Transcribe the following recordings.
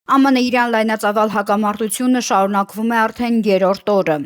ԱՄՆ Իրան լայնածավալ հակամարտությունը շարունակվում է արդեն երրորդ օրը։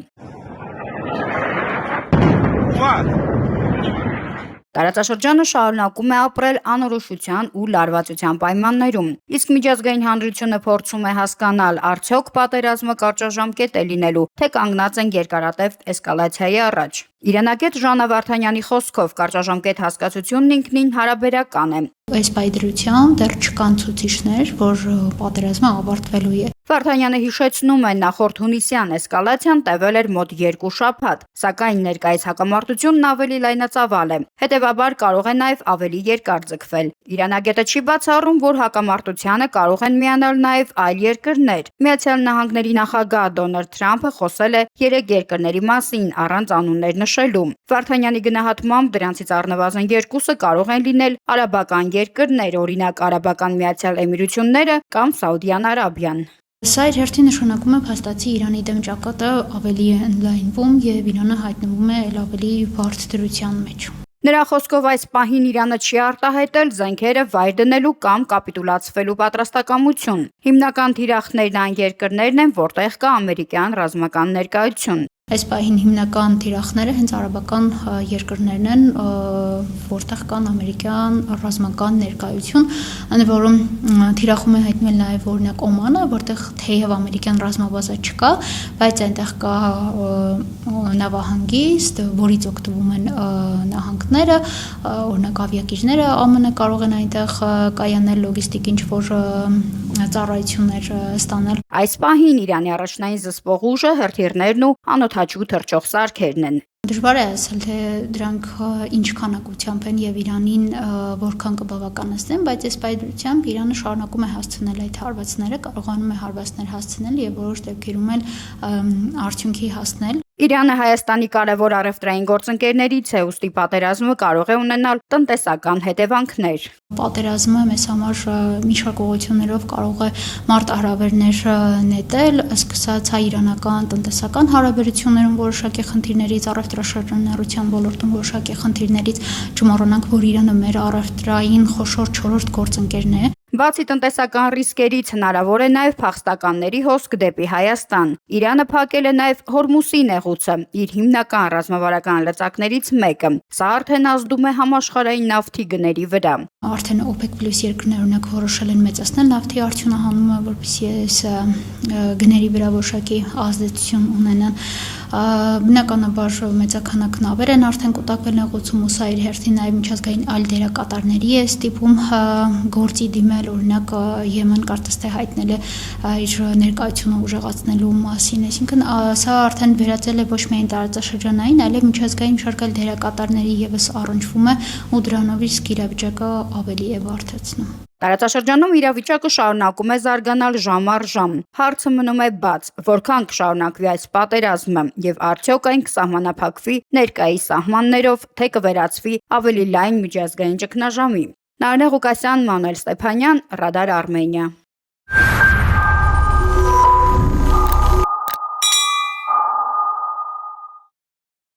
Տարածաշրջանը շարունակում է ապրել անորոշության ու լարվածության պայմաններում, իսկ միջազգային հանրությունը փորձում է հասկանալ, արդյոք պատերազմը կարճաժամկետ է լինելու, թե կանգնած են երկարատև էսկալացիայի առաջ։ Իրանագետ Ժաննա Վարդանյանի խոսքով կարճաժամկետ հասկացությունն ինքնին հարաբերական է։ Այս պայդրությամբ դեռ չկան ցուցիչներ, որ պատերազմը ավարտվելու է։ Վարդանյանը հիշեցնում է, նախորդ հունիսյան էսկալացիան տևել էր մոտ 2 շաբաթ, սակայն ներկայիս հակամարտությունն ավելի լայնածավալ է, հետևաբար կարող է նաև ավելի երկար ձգվել։ Իրանագետը չի բացառում, որ հակամարտությանը կարող են միանալ նաև այլ երկրներ։ Միացյալ Նահանգների նախագահ Դոնալդ Թրամփը խոսել է 3 երկրների մասին առանց անուններ նշելու։ Վարդանյանի գնահատմամբ դրանցից առնվազն 2-ը կարող են լինել արաբական երկրներ, օրինակ Արաբական Միացյալ Էմիրությունները կամ Սաուդյան Արաբիան։ Սա իր հերթին նշանակում է փաստացի Իրանի դեմ ճակատը ավելի է ընդլայնվում եւ Իրանը հայտնվում է ավելի բարդ դրության մեջ։ Նրա խոսքով այս պահին Իրանը չի արտահայտել զենքերը վայր դնելու կամ կապիտուլացվելու պատրաստակամություն։ Հիմնական թիրախներն այն երկրներն են, որտեղ կա ամերիկյան ռազմական ներկայություն։ Այս պահին հիմնական թիրախները հենց արաբական երկրներն են, որտեղ կան ամերիկյան ռազմական ներկայություն, ընդ որում թիրախում է հայտնել նաև օրինակ Օմանը, որտեղ թեև ամերիկյան ռազմաբազա չկա, բայց այնտեղ կա նավահանգիստ, որից օգտվում են նահանգները, օրինակ ավիակիրները ԱՄՆ կարող են այնտեղ կայանել լոգիստիկ ինչ-որ ծառայություններ ստանալ։ Այս պահին Իրանի առաջնային զսպող ուժը հրթիռներն ու անօդաչու թռչող սարքերն են։ Դժվար է ասել, թե դրանք ինչ քանակությամբ են եւ Իրանին որքան կբավականացնեն, բայց այս պայծրությամբ Իրանը շարունակում է հասցնել այդ հարվածները, կարողանում է հարվածներ հասցնել եւ որոշ դեպքերում էլ արդյունքի հասնել։ Իրանը Հայաստանի կարևոր առևտրային գործընկերներից է, ուստի պատերազմը կարող է ունենալ տնտեսական հետևանքներ։ Պատերազմը մեզ համար մի շարք ուղղություններով կարող է մարտահրավերներ նետել, սկսած հայ-իրանական տնտեսական հարաբերություններում որոշակի խնդիրներից, առևտրաշրջանառության ոլորտում որոշակի խնդիրներից, չմոռանանք, որ Իրանը մեր առևտրային խոշոր 4-րդ գործընկերն է։ Բացի տնտեսական ռիսկերից հնարավոր է նաև փախստականների հոսք դեպի Հայաստան։ Իրանը փակել է նաև Հորմուզի նեղուցը, իր հիմնական ռազմավարական լծակներից մեկը։ Սա արդեն ազդում է համաշխարհային նավթի գների վրա։ Արդեն OPEC+ երկրներ օրինակ որոշել են մեծացնել նավթի արդյունահանումը, որպեսզի այս գների վրա որոշակի ազդեցություն ունենան։ Բնականաբար մեծաքանակ նավեր են արդեն կուտակվել նեղուցում ու սա իր հերթին նաև միջազգային այլ դերակատարների է ստիպում գործի դիմել, օրինակ Եմեն կարծես թե հայտնել է իր ներկայությունը ուժեղացնելու մասին, այսինքն սա արդեն վերածել է ոչ միայն տարածաշրջանային, այլև միջազգային շարք այլ դերակատարների ևս առնչվում է ու դրանով իսկ իրավիճակը ավելի է բարդացնում։ Տարածաշրջանում իրավիճակը շարունակում է զարգանալ ժամ առ ժամ։ Հարցը մնում է բաց, որքան կշարունակվի այս պատերազմը եւ արդյոք այն կսահմանափակվի ներկայիս սահմաններով, թե կվերածվի ավելի լայն միջազգային ճգնաժամի։ Նարինե Ղուկասյան, Մանուել Ստեփանյան, Ռադար Արմենիա։